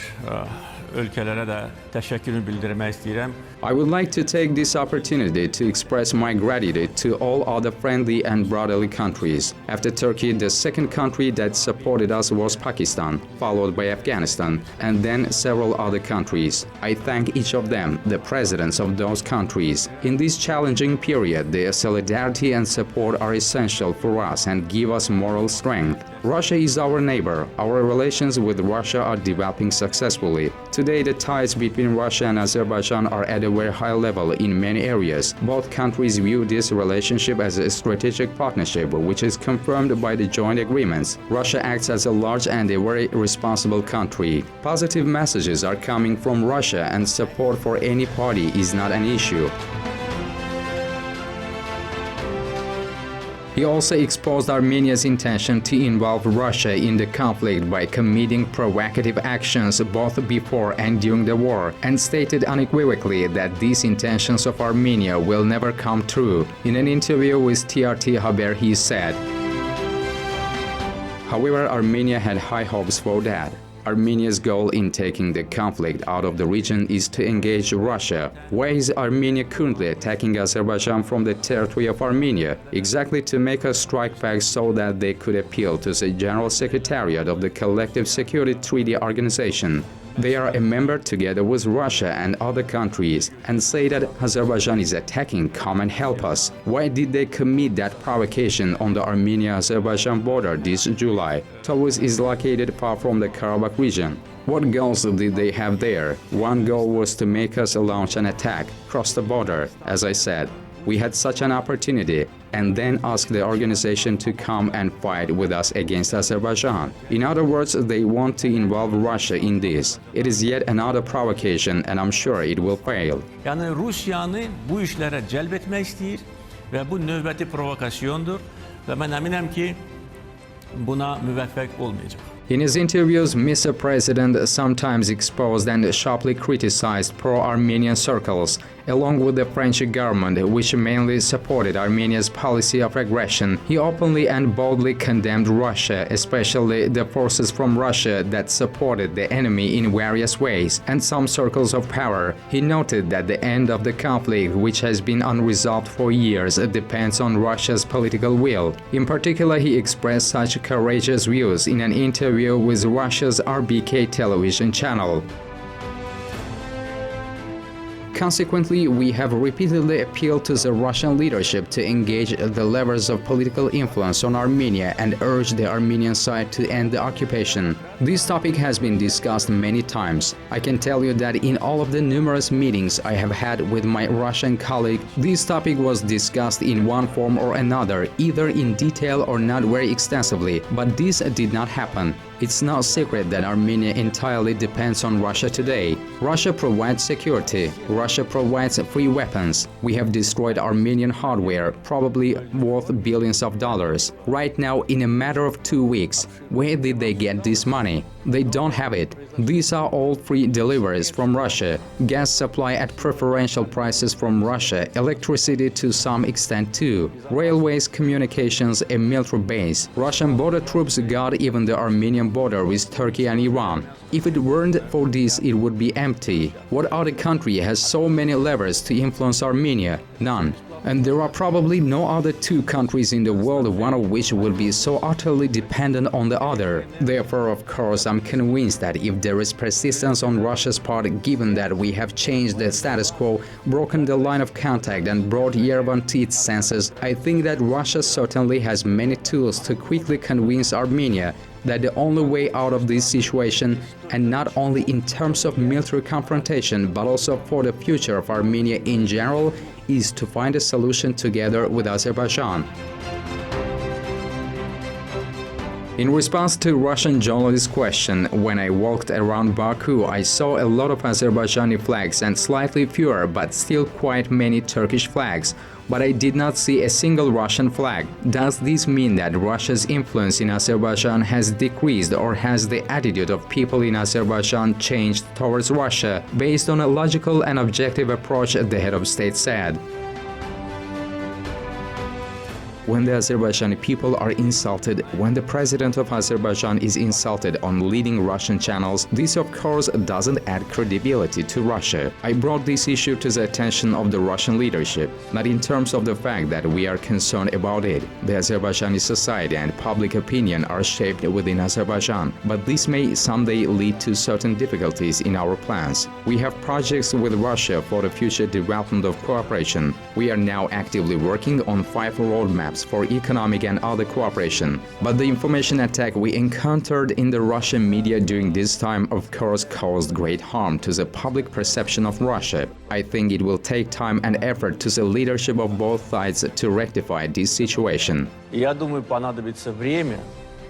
ülkelere de teşekkürümü bildirmek istedim. I would like to take this opportunity to express my gratitude to all other friendly and brotherly countries. After Turkey, the second country that supported us was Pakistan, followed by Afghanistan, and then several other countries. I thank each of them, the presidents of those countries. In this challenging period, their solidarity and support are essential for us and give us moral strength. Russia is our neighbor. Our relations with Russia are developing successfully. Today, the ties between Russia and Azerbaijan are at a very high level in many areas. Both countries view this relationship as a strategic partnership, which is confirmed by the joint agreements. Russia acts as a large and a very responsible country. Positive messages are coming from Russia, and support for any party is not an issue. He also exposed Armenia's intention to involve Russia in the conflict by committing provocative actions both before and during the war, and stated unequivocally that these intentions of Armenia will never come true. In an interview with TRT Haber, he said, however, Armenia had high hopes for that. Armenia's goal in taking the conflict out of the region is to engage Russia. Why is Armenia currently attacking Azerbaijan from the territory of Armenia? Exactly to make a strike back so that they could appeal to the General Secretariat of the Collective Security Treaty Organization. They are a member together with Russia and other countries and say that Azerbaijan is attacking, come and help us. Why did they commit that provocation on the Armenia-Azerbaijan border this July? Tauz is located far from the Karabakh region. What goals did they have there? One goal was to make us launch an attack, cross the border, as I said. We had such an opportunity, and then ask the organization to come and fight with us against Azerbaijan. In other words, they want to involve Russia in this. It is yet another provocation, and I'm sure it will fail. Yani Rusya'nı bu işlere celbetmek istəyir və bu növbəti provokasyondur və mən əminəm ki, buna müvəffəq olmayacaq. In his interviews, Mr. President sometimes exposed and sharply criticized pro-Armenian circles, along with the French government, which mainly supported Armenia's policy of aggression. He openly and boldly condemned Russia, especially the forces from Russia that supported the enemy in various ways, and some circles of power. He noted that the end of the conflict, which has been unresolved for years, depends on Russia's political will. In particular, he expressed such courageous views in an interview with Russia's RBK television channel. Consequently, we have repeatedly appealed to the Russian leadership to engage the levers of political influence on Armenia and urge the Armenian side to end the occupation. This topic has been discussed many times. I can tell you that in all of the numerous meetings I have had with my Russian colleague, this topic was discussed in one form or another, either in detail or not very extensively, but this did not happen. It's no secret that Armenia entirely depends on Russia today. Russia provides security. Russia provides free weapons. We have destroyed Armenian hardware, probably worth billions of dollars. Right now, in a matter of 2 weeks, where did they get this money? money. They don't have it. These are all free deliveries from Russia, gas supply at preferential prices from Russia, electricity to some extent too, railways, communications, a military base. Russian border troops guard even the Armenian border with Turkey and Iran. If it weren't for this, it would be empty. What other country has so many levers to influence Armenia? None. And there are probably no other two countries in the world, one of which will be so utterly dependent on the other. Therefore, of course, I'm convinced that if there is persistence on Russia's part, given that we have changed the status quo, broken the line of contact and brought Yerevan to its senses, I think that Russia certainly has many tools to quickly convince Armenia that the only way out of this situation, and not only in terms of military confrontation, but also for the future of Armenia in general, is to find a solution together with Azerbaijan. In response to Russian journalist's question, when I walked around Baku, I saw a lot of Azerbaijani flags and slightly fewer but still quite many Turkish flags, but I did not see a single Russian flag. Does this mean that Russia's influence in Azerbaijan has decreased, or has the attitude of people in Azerbaijan changed towards Russia? Based on a logical and objective approach, the head of state said. When the Azerbaijani people are insulted, when the president of Azerbaijan is insulted on leading Russian channels, this of course doesn't add credibility to Russia. I brought this issue to the attention of the Russian leadership, not in terms of the fact that we are concerned about it. The Azerbaijani society and public opinion are shaped within Azerbaijan, but this may someday lead to certain difficulties in our plans. We have projects with Russia for the future development of cooperation. We are now actively working on 5 roadmaps for economic and other cooperation. But the information attack we encountered in the Russian media during this time of course caused great harm to the public perception of Russia. I think it will take time and effort to the leadership of both sides to rectify this situation. Я думаю, понадобится время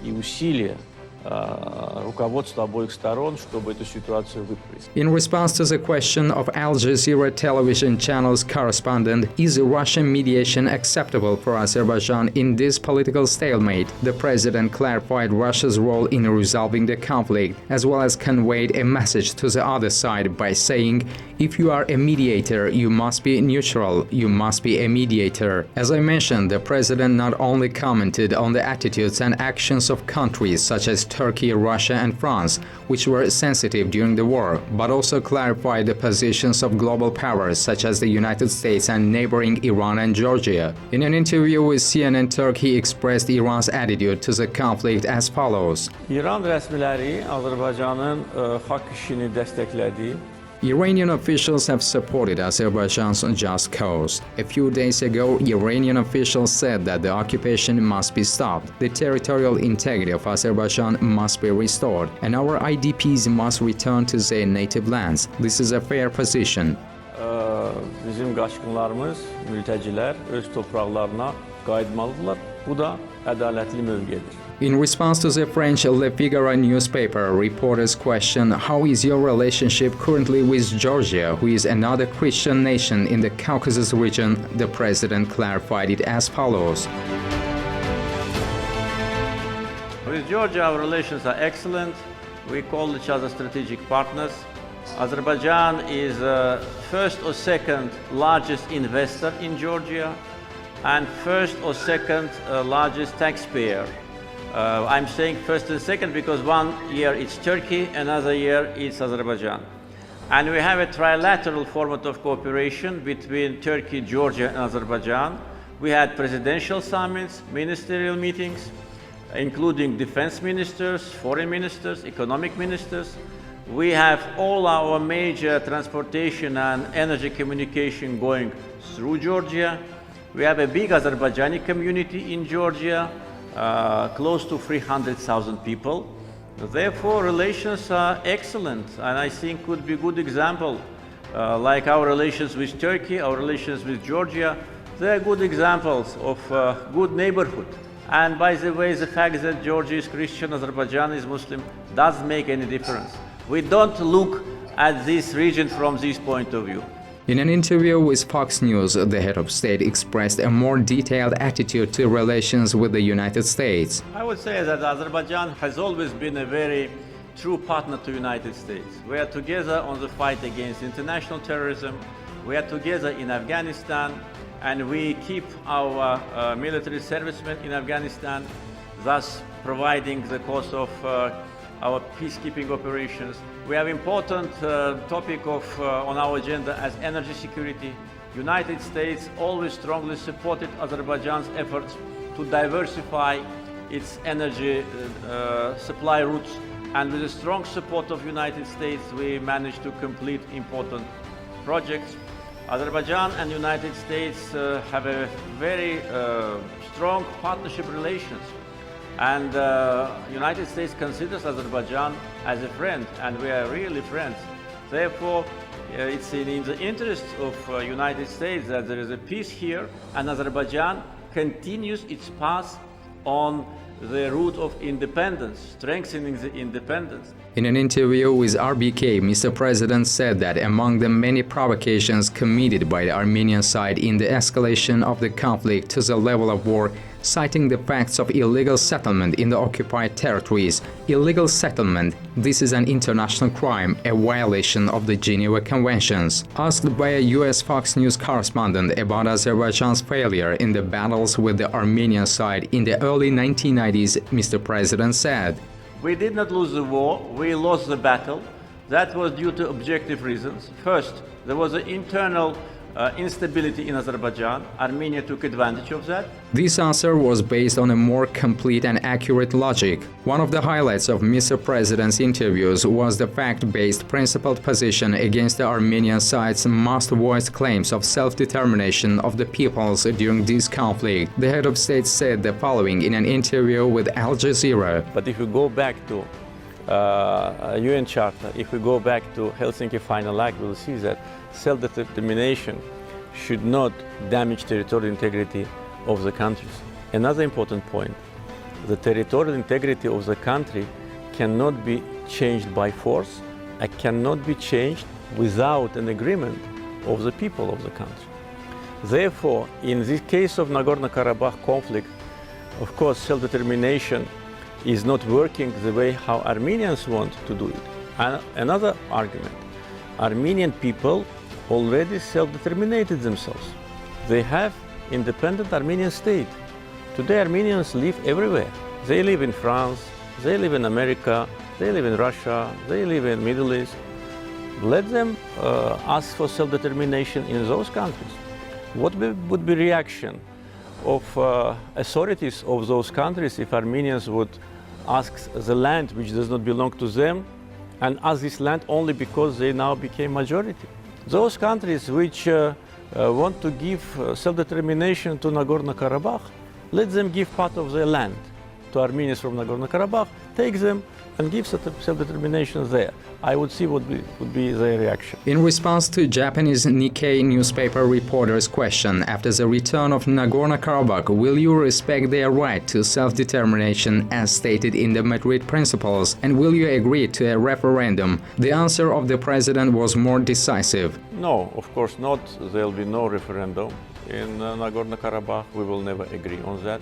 и усилия руководства обоих сторон, чтобы эту ситуацию выправить. In response to the question of Al Jazeera television channel's correspondent, is Russian mediation acceptable for Azerbaijan in this political stalemate, the president clarified Russia's role in resolving the conflict, as well as conveyed a message to the other side by saying, if you are a mediator, you must be neutral, you must be a mediator. As I mentioned, the president not only commented on the attitudes and actions of countries such as Turkey, Russia and France, which were sensitive during the war, but also clarified the positions of global powers such as the United States and neighboring Iran and Georgia. In an interview with CNN Turkey, he expressed Iran's attitude to the conflict as follows. İran rəsmiləri Azərbaycanın haqq işini dəstəklədi. Iranian officials have supported Azerbaijan's just cause. A few days ago, Iranian officials said that the occupation must be stopped, the territorial integrity of Azerbaijan must be restored, and our IDPs must return to their native lands. This is a fair position. Bizim qaçqınlarımız, mültəcilər öz torpaqlarına qayıtmalıdırlar. Bu da ədalətli mövqedir. In response to the French Le Figaro newspaper, reporters question how is your relationship currently with Georgia, who is another Christian nation in the Caucasus region, the president clarified it as follows. With Georgia, our relations are excellent. We call each other strategic partners. Azerbaijan is first or second largest investor in Georgia and first or second largest taxpayer. I'm saying first and second because one year it's Turkey, another year it's Azerbaijan. And we have a trilateral format of cooperation between Turkey, Georgia and Azerbaijan. We had presidential summits, ministerial meetings, including defense ministers, foreign ministers, economic ministers. We have all our major transportation and energy communication going through Georgia. We have a big Azerbaijani community in Georgia, close to 300,000 people. Therefore, relations are excellent, and I think could be a good example. Like our relations with Turkey, our relations with Georgia, they are good examples of good neighborhood. And by the way, the fact that Georgia is Christian, Azerbaijan is Muslim, doesn't make any difference. We don't look at this region from this point of view. In an interview with Fox News, the head of state expressed a more detailed attitude to relations with the United States. I would say that Azerbaijan has always been a very true partner to United States. We are together on the fight against international terrorism. We are together in Afghanistan, and we keep our military servicemen in Afghanistan, thus providing the cost of our peacekeeping operations. We have important topic on our agenda as energy security. United States always strongly supported Azerbaijan's efforts to diversify its energy supply routes, and with the strong support of United States, we managed to complete important projects. Azerbaijan and United States have a very strong partnership relations, and United States considers Azerbaijan as a friend, and we are really friends. Therefore, it's in the interest of United States that there is a peace here, and Azerbaijan continues its path on the route of independence, strengthening the independence. In an interview with RBK, Mr. President said that among the many provocations committed by the Armenian side in the escalation of the conflict to the level of war, citing the facts of illegal settlement in the occupied territories. Illegal settlement, this is an international crime, a violation of the Geneva Conventions. Asked by a US Fox News correspondent about Azerbaijan's failure in the battles with the Armenian side in the early 1990s, Mr. President said, "We did not lose the war, we lost the battle. That was due to objective reasons. First, there was an internal instability in Azerbaijan. Armenia took advantage of that. This answer was based on a more complete and accurate logic. One of the highlights of Mr. President's interviews was the fact-based principled position against the Armenian side's must-voiced claims of self-determination of the peoples during this conflict. The head of state said the following in an interview with Al Jazeera. But if we go back to UN Charter, if we go back to Helsinki Final Act, we'll see that self-determination should not damage territorial integrity of the countries. Another important point, the territorial integrity of the country cannot be changed by force and cannot be changed without an agreement of the people of the country. Therefore, in this case of Nagorno-Karabakh conflict, of course, self-determination is not working the way how Armenians want to do it. And another argument, Armenian people already self-determinated themselves. They have independent Armenian state. Today Armenians live everywhere. They live in France, they live in America, they live in Russia, they live in Middle East. Let them ask for self-determination in those countries. What would be reaction of authorities of those countries if Armenians would ask the land which does not belong to them and ask this land only because they now became majority? Those countries which want to give self-determination to Nagorno-Karabakh, let them give part of their land to Armenians from Nagorno-Karabakh, take them and give self-determination there. I would see what would be their reaction. In response to Japanese Nikkei newspaper reporter's question after the return of Nagorno-Karabakh, will you respect their right to self-determination as stated in the Madrid Principles, and will you agree to a referendum? The answer of the president was more decisive. No, of course not. There will be no referendum. In Nagorno-Karabakh, we will never agree on that.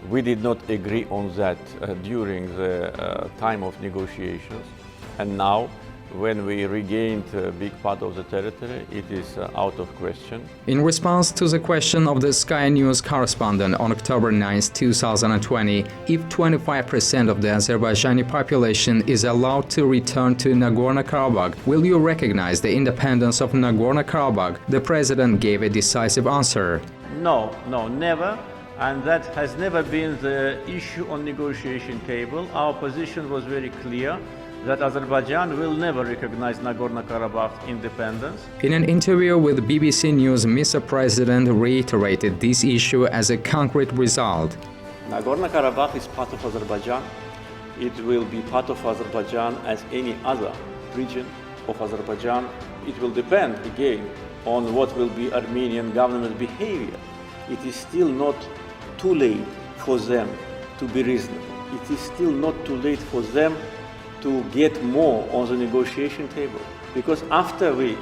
We did not agree on that during the time of negotiations, and now, when we regained a big part of the territory, it is out of question. In response to the question of the Sky News correspondent on October 9, 2020, if 25% of the Azerbaijani population is allowed to return to Nagorno-Karabakh, will you recognize the independence of Nagorno-Karabakh? The president gave a decisive answer. No, never. And that has never been the issue on negotiation table. Our position was very clear that Azerbaijan will never recognize Nagorno-Karabakh independence. In an interview with BBC News, Mr. President reiterated this issue as a concrete result. Nagorno-Karabakh is part of Azerbaijan. It will be part of Azerbaijan as any other region of Azerbaijan. It will depend, again, on what will be Armenian government behavior. It is still not too late for them to be reasonable. It is still not too late for them to get more on the negotiation table. Because after we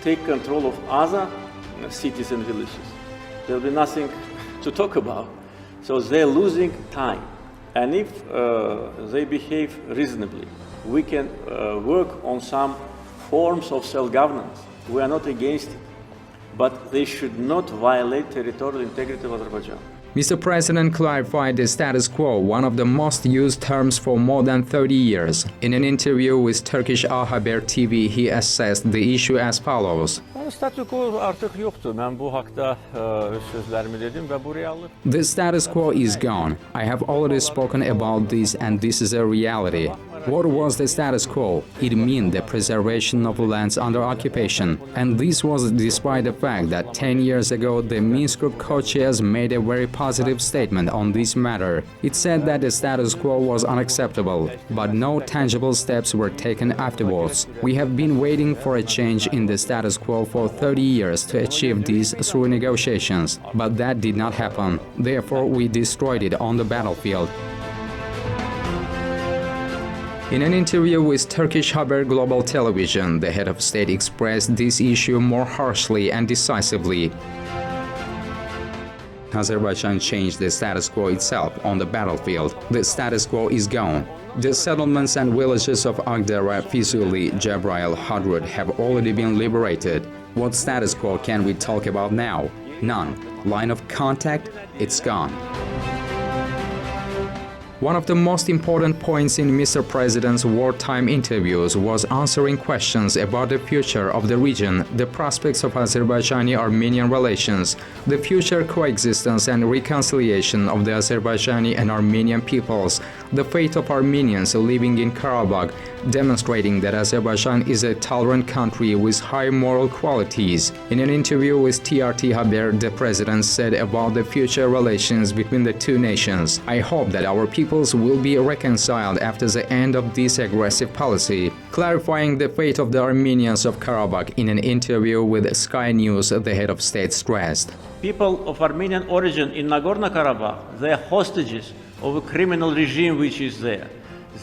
take control of other cities and villages, there will be nothing to talk about. So they're losing time. And if they behave reasonably, we can work on some forms of self-governance. We are not against it, but they should not violate territorial integrity of Azerbaijan. Mr. President clarified the status quo, one of the most used terms for more than 30 years. In an interview with Turkish Al Haber TV, he assessed the issue as follows. Statü quo artık yoktu. Ben bu hakta sözlerimi dedim ve bu reallık. The status quo is gone. I have already spoken about this and this is a reality. What was the status quo? It meant the preservation of lands under occupation. And this was despite the fact that 10 years ago the Minsk Group co-chairs made a very positive statement on this matter. It said that the status quo was unacceptable, but no tangible steps were taken afterwards. We have been waiting for a change in the status quo for 30 years to achieve this through negotiations, but that did not happen. Therefore, we destroyed it on the battlefield. In an interview with Turkish Haber Global Television, the head of state expressed this issue more harshly and decisively. Azerbaijan changed the status quo itself on the battlefield. The status quo is gone. The settlements and villages of Agdara, Fizuli, Cebrail, Hadrut have already been liberated. What status quo can we talk about now? None. Line of contact? It's gone. One of the most important points in Mr. President's wartime interviews was answering questions about the future of the region, the prospects of Azerbaijani-Armenian relations, the future coexistence and reconciliation of the Azerbaijani and Armenian peoples, the fate of Armenians living in Karabakh, demonstrating that Azerbaijan is a tolerant country with high moral qualities. In an interview with TRT Haber, the President said about the future relations between the two nations, "I hope that our peoples will be reconciled after the end of this aggressive policy." Clarifying the fate of the Armenians of Karabakh in an interview with Sky News, the head of state stressed. People of Armenian origin in Nagorno-Karabakh, they are hostages of a criminal regime which is there.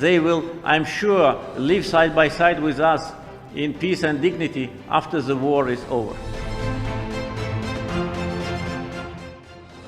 They will, I'm sure, live side by side with us in peace and dignity after the war is over.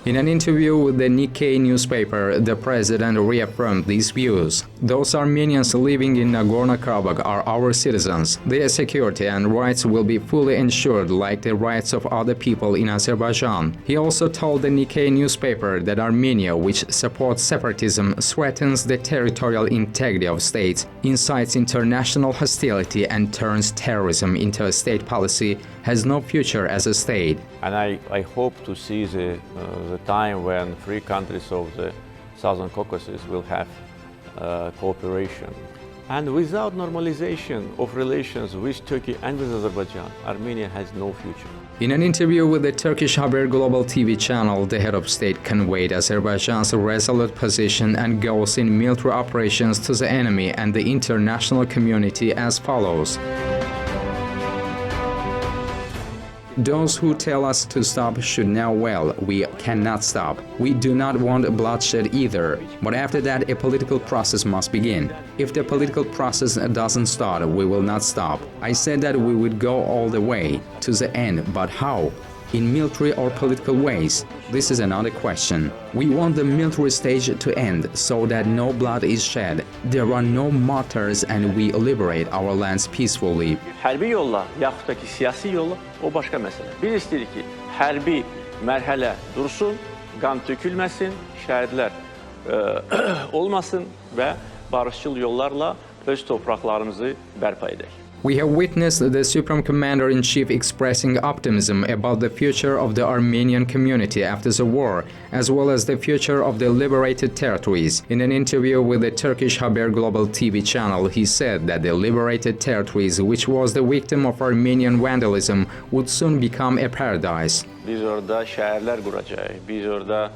In an interview with the Nikkei newspaper, the president reaffirmed these views. Those Armenians living in Nagorno-Karabakh are our citizens. Their security and rights will be fully ensured like the rights of other people in Azerbaijan. He also told the Nikkei newspaper that Armenia, which supports separatism, threatens the territorial integrity of states, incites international hostility and turns terrorism into a state policy, has no future as a state. And I hope to see the time when three countries of the Southern Caucasus will have cooperation. And without normalization of relations with Turkey and with Azerbaijan, Armenia has no future. In an interview with the Turkish Haber Global TV channel, the head of state conveyed Azerbaijan's resolute position and goals in military operations to the enemy and the international community as follows. Those who tell us to stop should know well we cannot stop. We do not want bloodshed either. But after that, a political process must begin. If the political process doesn't start, we will not stop. I said that we would go all the way to the end, but how? In military or political ways? This is another question. We want the military stage to end so that no blood is shed. There are no martyrs and we liberate our lands peacefully. Hərbi yolla yaxud da ki siyasi yolla o başqa məsələ. Biz istəyirik ki, hərbi mərhələ dursun, qan tökülməsin, şəhidlər olmasın və barışçıl yollarla öz torpaqlarımızı bərpa edək. We have witnessed the Supreme Commander-in-Chief expressing optimism about the future of the Armenian community after the war, as well as the future of the liberated territories. In an interview with the Turkish Haber Global TV channel, he said that the liberated territories, which was the victim of Armenian vandalism, would soon become a paradise. Biz orada şəhərlər quracağıq, biz orada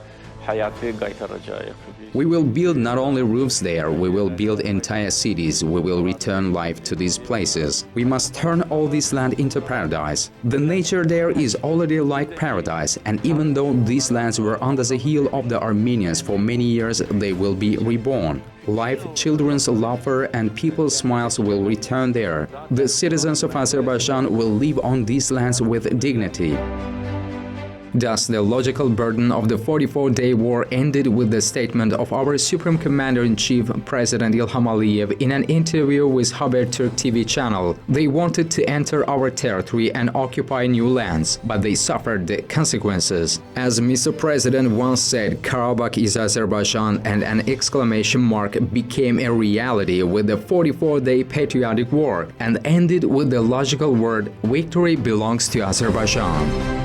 həyatı qaytaracağıq. We will build not only roofs there, we will build entire cities, we will return life to these places. We must turn all this land into paradise. The nature there is already like paradise, and even though these lands were under the heel of the Armenians for many years, they will be reborn. Life, children's laughter and people's smiles will return there. The citizens of Azerbaijan will live on these lands with dignity. Thus, the logical burden of the 44-day war ended with the statement of our Supreme Commander-in-Chief, President İlham Aliyev, in an interview with Habertürk TV channel. They wanted to enter our territory and occupy new lands, but they suffered the consequences. As Mr. President once said, Karabakh is Azerbaijan, and an exclamation mark became a reality with the 44-day patriotic war and ended with the logical word, victory belongs to Azerbaijan.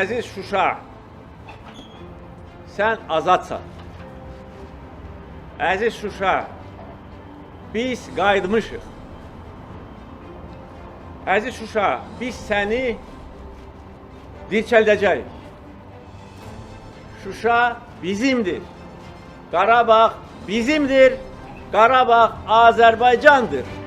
Əziz Şuşa, sən azadsan. Əziz Şuşa, biz qayıtmışıq. Əziz Şuşa, biz səni dirçəldəcəyik. Şuşa bizimdir. Qarabağ bizimdir. Qarabağ Azərbaycandır.